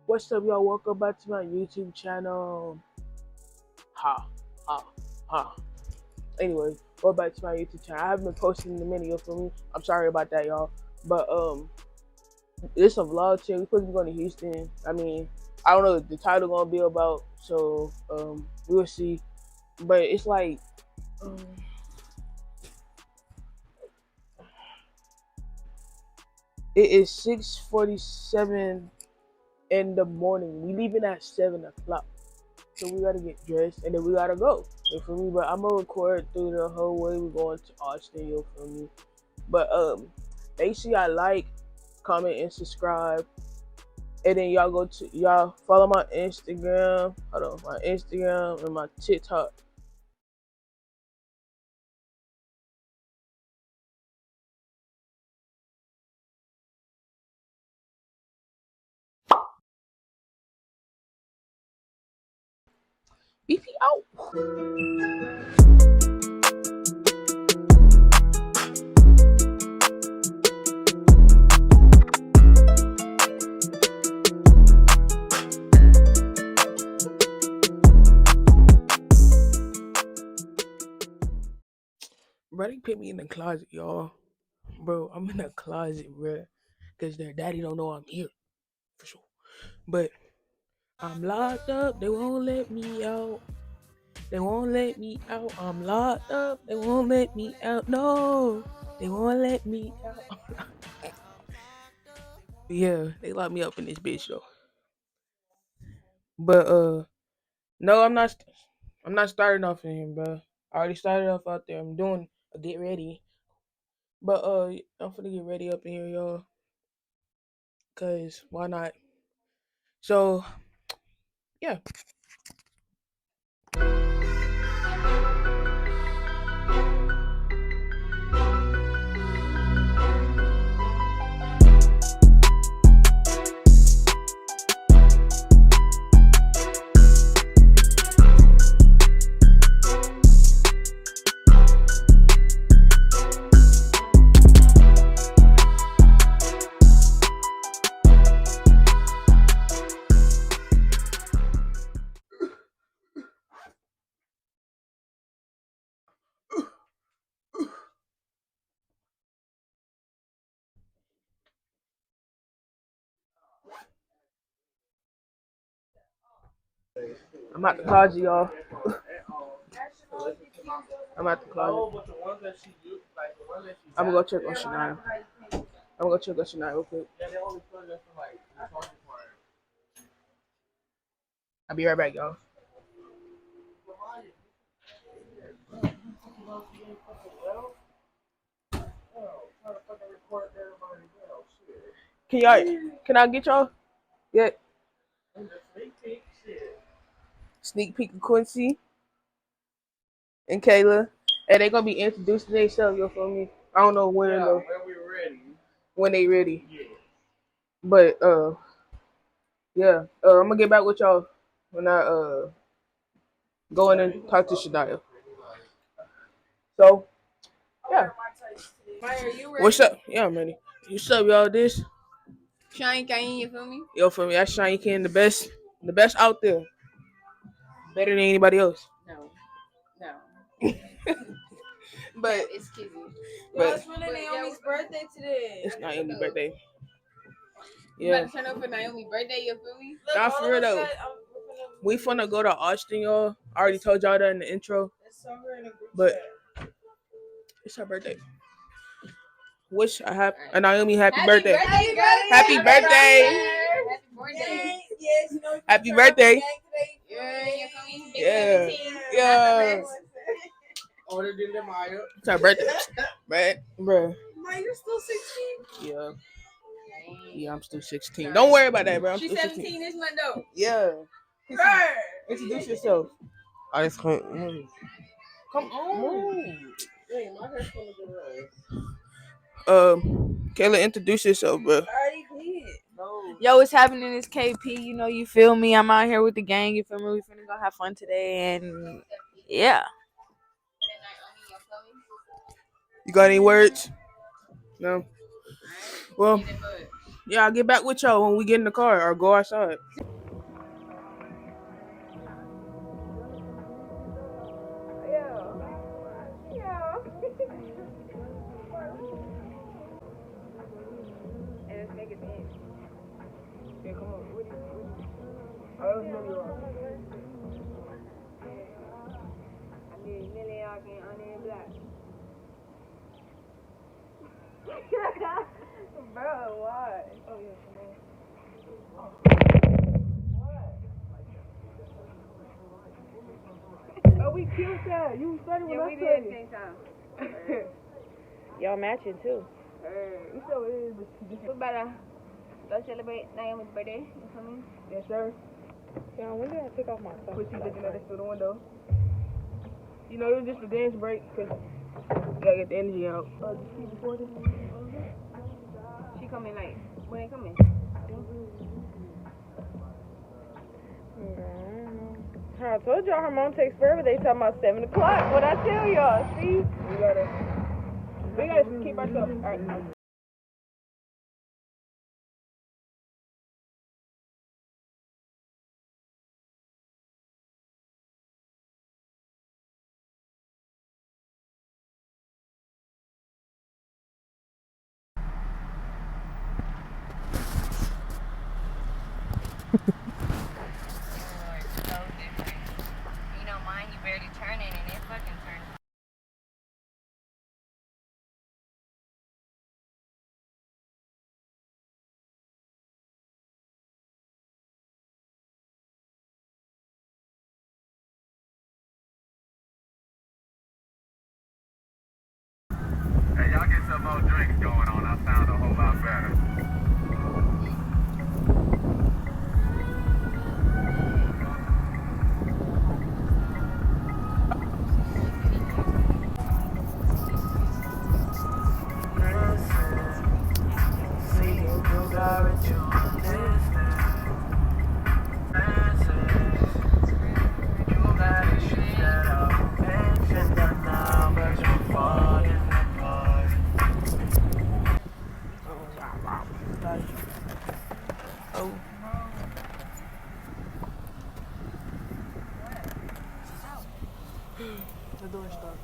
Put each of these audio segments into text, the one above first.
What's up, y'all? Welcome back to my YouTube channel. Ha, ha, ha. Anyway, welcome back to my YouTube channel. I haven't been posting in a minute, for me. I'm sorry about that, y'all. But it's a vlog too. We're supposed to be going to Houston. I mean, I don't know what the title gonna be about, so we'll see. But it's like um, it is 6:47 in the morning. We leaving at 7 o'clock. So we gotta get dressed and then we gotta go. You feel me? But I'm gonna record through the whole way we're going to Austin, you feel me? But make sure y'all like, comment, and subscribe. And then y'all follow my Instagram. Hold on, my Instagram and my TikTok. BP out. Bro, they put me in the closet, y'all. Bro, I'm in the closet, bro. Cause their daddy don't know I'm here. For sure. But I'm locked up, they won't let me out. They won't let me out. I'm locked up. They won't let me out. No, they won't let me out. Yeah, they locked me up in this bitch though. But no, I'm not starting off in here, bro. I already started off out there. I'm doing a get ready. But I'm finna get ready up in here, y'all. Cause why not? So yeah. I'm at the closet, y'all. I'm at the closet. I'm gonna go check on Shania. I'm gonna go check on Shania real quick. I'll be right back, y'all. Can I get y'all? Yeah. Sneak peek of Quincy and Kayla. And they gonna be introducing themselves, you feel me? I don't know when though. When we ready. When they ready. Yeah. But yeah. I'm gonna get back with y'all when I go in and talk to Shania. So yeah. Maya, are you ready? What's up? Yeah, I'm ready. What's up, y'all? This Shine Kane, you feel me? yo for me. That's Shiny King, the best out there. Better than anybody else. No. But It's Kizzy. but It's really Naomi's birthday today. it's Naomi's birthday. You Yeah. about to turn up for Naomi's birthday, you feel me? Not for real though. We finna go to Austin, y'all. I already told y'all that in the intro. But it's her birthday. Wish I have a Naomi happy birthday. Happy birthday. Yes, Happy birthday. Yeah, you feel me? Yeah. 17. Yeah. It's her birthday. Bruh. Maya, you're still 16? Yeah. Yeah, I'm still 16. Don't worry about that, bro. I'm She's still 17 16. this month though. Yeah. Introduce yourself. I just can't. Come on. Move. Dang, my hair's gonna go Kayla, introduce yourself, bro. I already did. No. Yo, what's happening? It's KP. You know, you feel me? I'm out here with the gang. You feel me? We finna go have fun today, and yeah. You got any words? No. Well, Yeah, I'll get back with y'all when we get in the car or go outside. Yeah, come on. I was really wrong. I need Millie Ogden on in black. Bro, why? Oh, yeah, come on. Oh, we killed that. You started when Yeah, I we did at the started. same time. Y'all matching too. We so is, but We better go celebrate Naomi's birthday. You feel me? yes, sir. Yeah, when did I take off my stuff? Quit you looking at us through the window. You know, it was just a dance break because you gotta get the energy out. Just keep recording. She coming like, when they coming? I told y'all her mom takes forever. They talking about 7 o'clock. What I tell y'all? See? We gotta keep ourselves. All right. So different. You know, mine, you barely turning and it fucking turns. Hey, y'all get some more drinks going on. I sound a whole lot better. Oh. The door's stuck.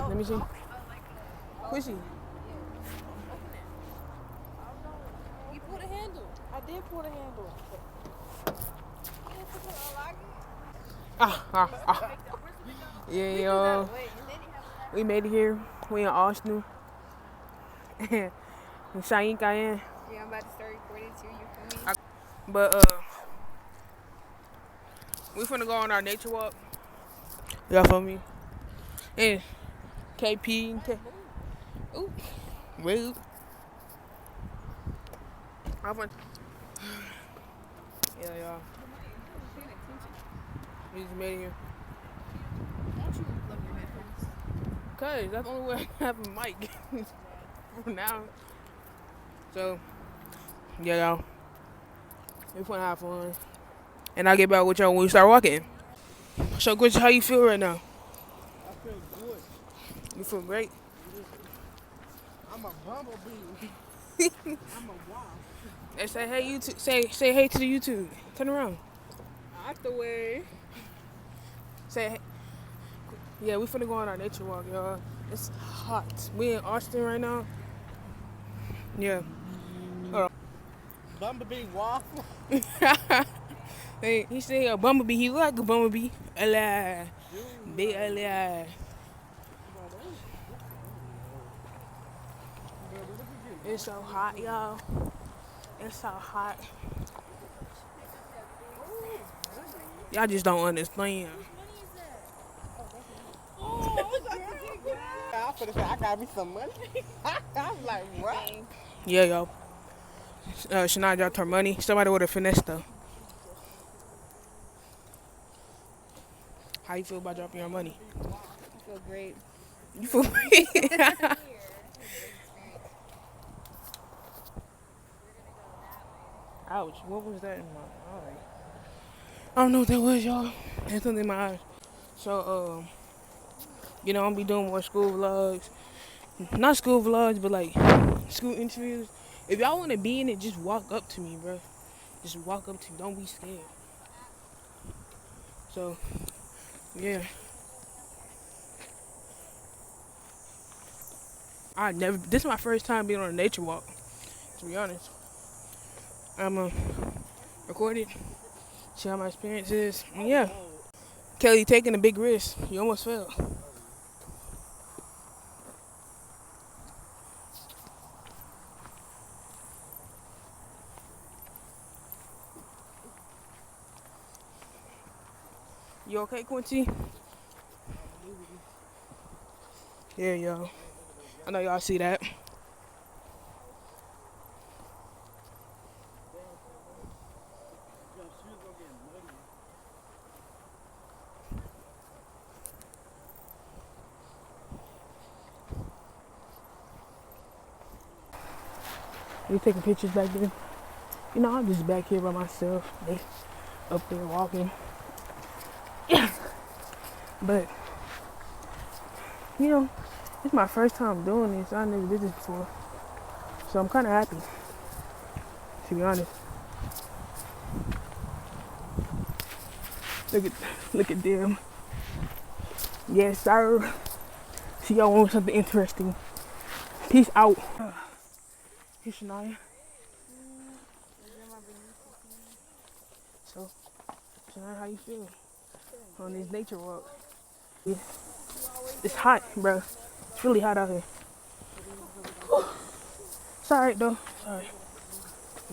Let me see. Quissy. You pull the handle. I did pull the handle. Yeah, yo. We made it here. We in Arsenal. And Cheyenne Cayenne. Yeah, I'm about to start recording too. You feel me? But we finna go on our nature walk. Y'all feel me? And KP and K. Ooh, rude. I went. Yeah, y'all. We just made it here. Don't you love your headphones? Cause that's the only way I have a mic for now. So, yeah, y'all. We finna have fun. And I'll get back with y'all when we start walking. So, Chris, how you feel right now? I feel good. You feel great? I'm a bumblebee. I'm a wasp. And say hey YouTube. Say hey to the YouTube. Turn around. Out the way. Say hey. Yeah, we finna go on our nature walk, y'all. It's hot. We in Austin right now. Yeah. Bumblebee waffle. Hey, he said a bumblebee. He look like a bumblebee. Alive. Big alive. It's so hot, y'all. It's so hot. Y'all just don't understand. I finna say I got me some money. I'm like, what? Yeah, yo. Shania dropped her money. Somebody would have finessed though. How you feel about dropping your money? I feel great. You feel Ouch, what was that in my eye? I don't know what that was, y'all. There's something in my eyes. So, I'm gonna be doing more school vlogs. Not school vlogs, but like school interviews. If y'all wanna be in it, just walk up to me, bro. Just walk up to me. Don't be scared. So, yeah. This is my first time being on a nature walk, to be honest. I'm recorded, see how my experience is. And yeah. Kelly taking a big risk. You almost fell. You okay, Quincy? Yeah, y'all. I know y'all see that. We taking pictures back there. I'm just back here by myself. They up there walking. But, it's my first time doing this. I never did this before. So I'm kind of happy, to be honest. Look at them. Yes, sir. See y'all want something interesting. Peace out. Hey, Shania. So, Shania, how you feel on this nature walk? Yeah. It's hot, bro. It's really hot out here. It's alright though. Sorry.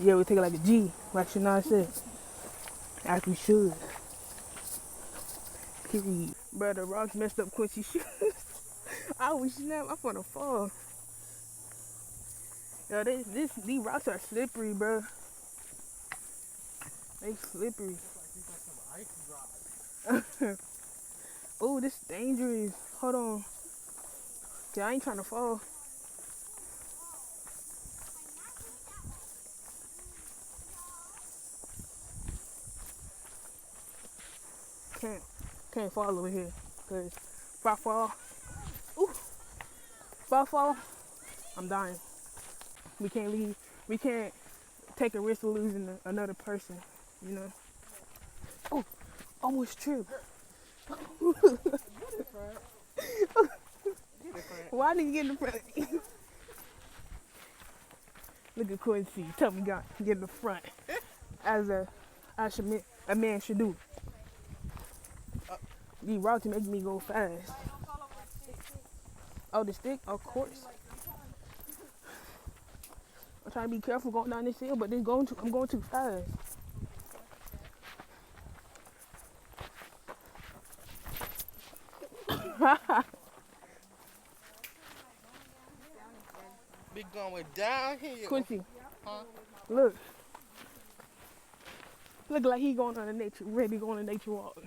Yeah, we take it like a G, like Shania said. As we should. Period. Bro, the rocks messed up Quincy's shoes. I was snap. I'm gonna fall. Yo, these rocks are slippery, bro. They slippery. Oh, this is dangerous. Hold on. Yeah, I ain't trying to fall. Can't fall over here. Cause if I fall, I'm dying. We can't leave. We can't take a risk of losing another person. Oh, almost tripped. Why didn't you get in the front? Look at Quincy. Tell me, God, get in the front. As a man should do. These rocks make me go fast. Oh, the stick? Of course. I'm trying to be careful going down this hill, but I'm going too fast. Be going down here. Quincy, Huh? look. Look like he going on ready to go on a nature walk.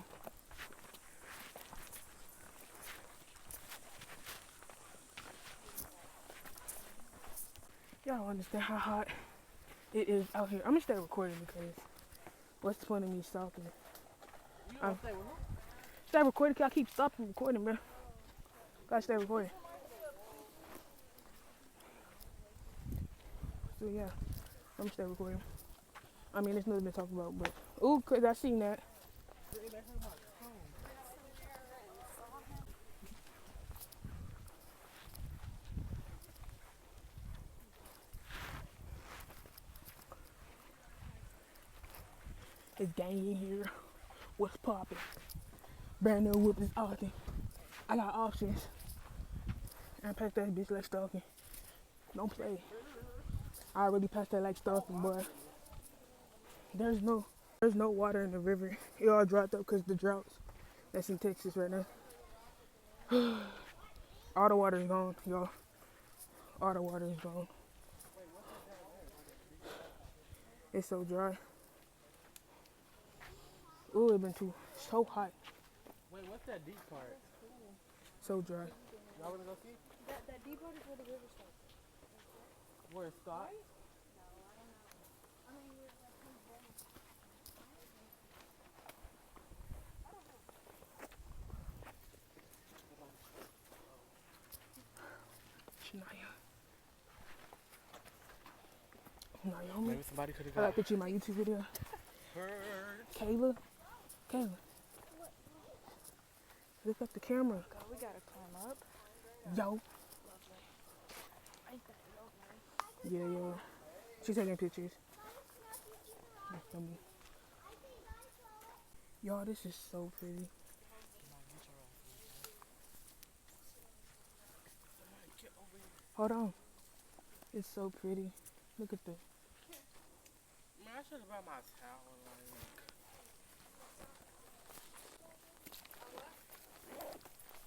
Y'all don't understand how hot it is out here. I'm gonna stay recording because what's the point of me stopping? Stay recording because I keep stopping recording, bro. Gotta stay recording. So yeah, I'm gonna stay recording. I mean, there's nothing to talk about, but ooh, cause I seen that. It's gang in here. What's poppin'? Brand new whip is Austin. I got options. I passed that bitch like stalking. Don't play. I already passed that like stalking, boy. There's no water in the river. It all dried up because the droughts that's in Texas right now. All the water is gone, y'all. All the water is gone. It's so dry. Ooh, it's been so hot. Wait, what's that deep part? So dry. Y'all wanna go see? That deep part is where the river starts. Where it stops? Shania. Naomi. Maybe somebody could have I got a got picture of my YouTube video. her. Kayla. Lift up the camera. God, we gotta climb up. Yo. Yeah. She's taking pictures. Y'all, this is so pretty. Hold on. It's so pretty. Look at the. Man, I should have brought my towel.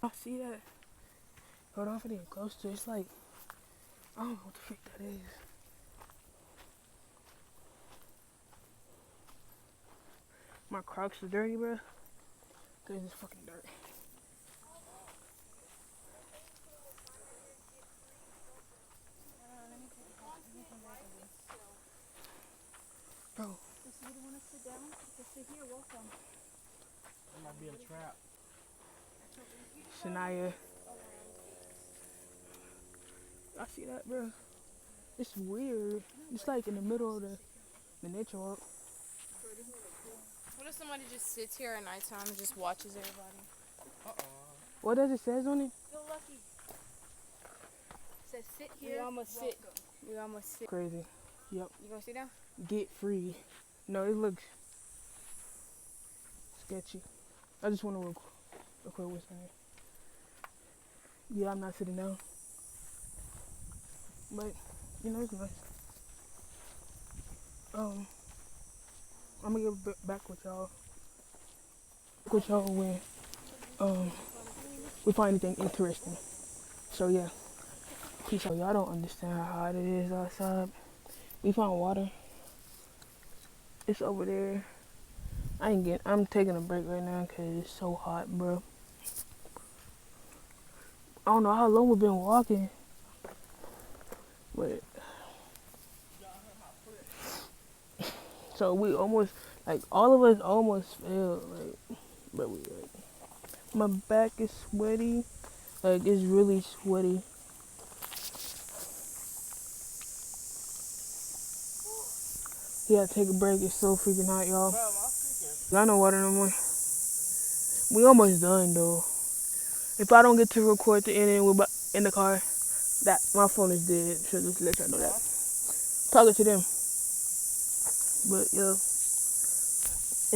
I see that. Hold on for getting close to it. It's like, I don't know what the frick that is. My Crocs are dirty, bro. Cause it's fucking dirt. Bro. If you want to sit down, just sit here, welcome. It might be a trap. Shania. I see that, bro. It's weird. It's like in the middle of the nature walk. What if somebody just sits here at nighttime and just watches everybody? What does it say on it? Feel lucky. It says sit here. We almost sit. We almost sit. Crazy. Yep. You gonna sit down? Get free. No, it looks sketchy. I just want to record what's in there. Yeah, I'm not sitting down. But, you know, it's nice. I'm gonna get back with y'all. When we find anything interesting. So yeah, peace out. Y'all don't understand how hot it is outside. We found water. It's over there. I'm taking a break right now because it's so hot, bro. I don't know how long we've been walking, but so we almost, like, all of us almost failed, like, but we, like, my back is sweaty, like, it's really sweaty. Yeah, take a break. It's so freaking hot, y'all. Got no water no more. We almost done though. If I don't get to record the ending, we're in the car. That my phone is dead. So just let y'all know that. Talking to them. But yeah,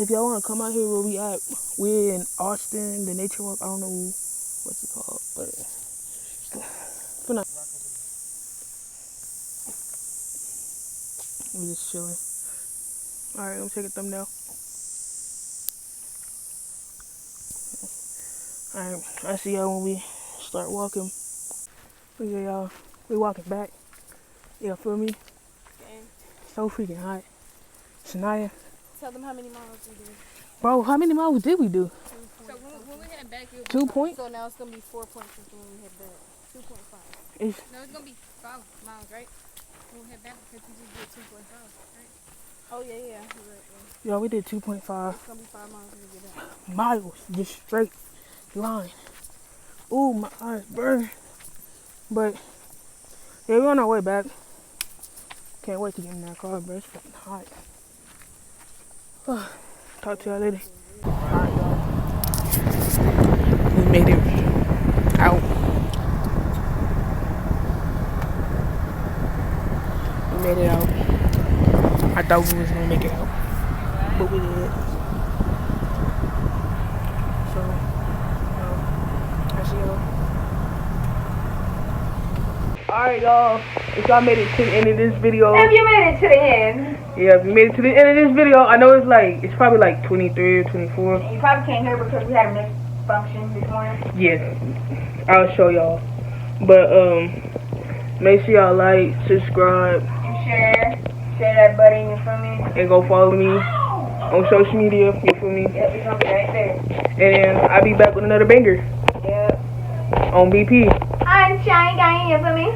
if y'all wanna come out here where we at, we're in Austin, the nature walk. I don't know what's it called, but for now, we're just chilling. All right, let me take a thumbnail. Alright, I see y'all when we start walking. Look at y'all. We walking back. Y'all feel me? Okay. So freaking hot. Shania. Tell them how many miles we did. Bro, how many miles did we do? So when we head back, 2 points? So now it's gonna be 4 points when we head back. 2.5. No, it's gonna be 5 miles, right? When we head back because we just did 2.5, right? Oh yeah, you're right. Yeah. Y'all, we did 2.5 It's gonna be 5 miles when we get back. miles. Just straight line. Ooh, my eyes burn. But yeah, we're on our way back. Can't wait to get in that car, bro. It's fucking hot. Talk to y'all later. Alright, y'all. We made it out. We made it out. I thought we was gonna make it out, but we did. So, I see y'all. Alright, y'all. If y'all made it to the end of this video. If you made it to the end. Yeah, if you made it to the end of this video, I know it's probably like 23 or 24. You probably can't hear because we had a misfunction this morning. Yeah, I'll show y'all. But make sure y'all like, subscribe, And share that button, you feel me? and go follow me on social media. You feel me? Yep, it's gonna be right there. And then I'll be back with another banger Yep. on BP. I'm Shine Gang, you feel me?